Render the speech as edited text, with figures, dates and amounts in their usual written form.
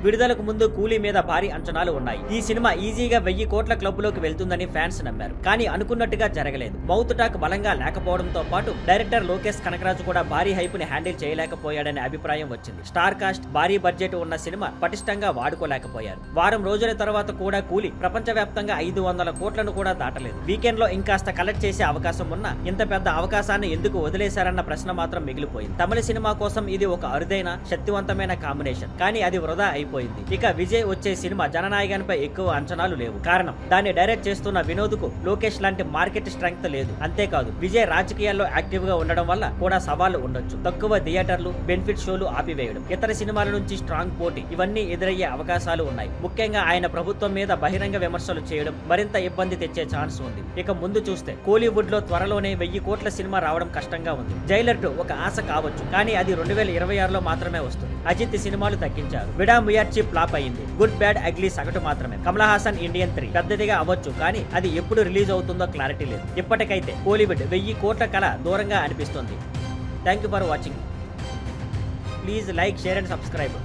విడుదలకు ముందు కూలీ మీద భారీ అంచనాలు ఉన్నాయి. ఈ సినిమా ఈజీగా 1000 కోట్ల క్లబ్ లోకి వెళ్తుందని ఫ్యాన్స్ నమ్మారు. కానీ అనుకున్నట్టుగా జరగలేదు. మౌత్ టాక్ బలంగా లేకపోవడంతో పాటు డైరెక్టర్ లోకేష్ కనకరాజు కూడా భారీ హైప్ ని హ్యాండిల్ చేయలేకపోయాడనే అభిప్రాయం వచ్చింది. స్టార్ కాస్ట్, భారీ బడ్జెట్ ఉన్న సినిమా పటిష్టంగా వాడుకోలేకపోయారు. వారం రోజుల తర్వాత కూడా కూలీ ప్రపంచవ్యాప్తంగా 500 కోట్లను కూడా దాటలేదు. వీకెండ్ లో ఇంకాస్త కలెక్ట్ చేసే అవకాశం ఉన్నా ఇంత పెద్ద అవకాశాన్ని ఎందుకు వదిలేశారన్న ప్రశ్న మాత్రం మిగిలిపోయింది. తమిళ సినిమా కోసం ఇది ఒక అరుదైన, శక్తివంతమైన కాంబినేషన్. కానీ అది వృధా అయిపోయింది. ఇక విజయ్ వచ్చే సినిమా జననాయకన్పై ఎక్కువ అంచనాలు లేవు. కారణం, దాన్ని డైరెక్ట్ చేస్తున్న వినోద్ కు లోకేష్ లాంటి మార్కెట్ స్ట్రెంగ్త్ లేదు. అంతేకాదు విజయ్ రాజకీయాల్లో యాక్టివ్ గా ఉండడం వల్ల కూడా సవాళ్లు ఉండొచ్చు. తక్కువ థియేటర్లు, బెనిఫిట్ షోలు ఆపివేయడం, ఇతర సినిమాల నుంచి స్ట్రాంగ్ పోటీ, ఇవన్నీ ఎదురయ్యే అవకాశాలు ఉన్నాయి. ముఖ్యంగా ఆయన ప్రభుత్వం మీద బహిరంగ విమర్శలు చేయడం మరింత ఇబ్బంది తెచ్చే ఛాన్స్ ఉంది. ఇక ముందు చూస్తే కోలీవుడ్ లో త్వరలోనే 1000 కోట్ల సినిమా రావడం కష్టంగా ఉంది. జైలర్ 2 ఒక ఆశ కావచ్చు, కానీ అది 2026లో మాత్రమే వస్తుంది. అజిత్ సినిమాలు తగ్గించారు. విడా ముయార్చి ఫ్లాప్ అయింది. గుడ్ బ్యాడ్ అగ్లీ సగటు మాత్రమే. కమల్ హాసన్ ఇండియన్ 3 పెద్దదిగా అవ్వచ్చు, కానీ అది ఎప్పుడు రిలీజ్ అవుతుందో క్లారిటీ లేదు. ఇప్పటికైతే కోలీవుడ్ 1000 కోట్ల కళ దూరంగా అనిపిస్తుంది. Thank you for watching. Please like, share and subscribe.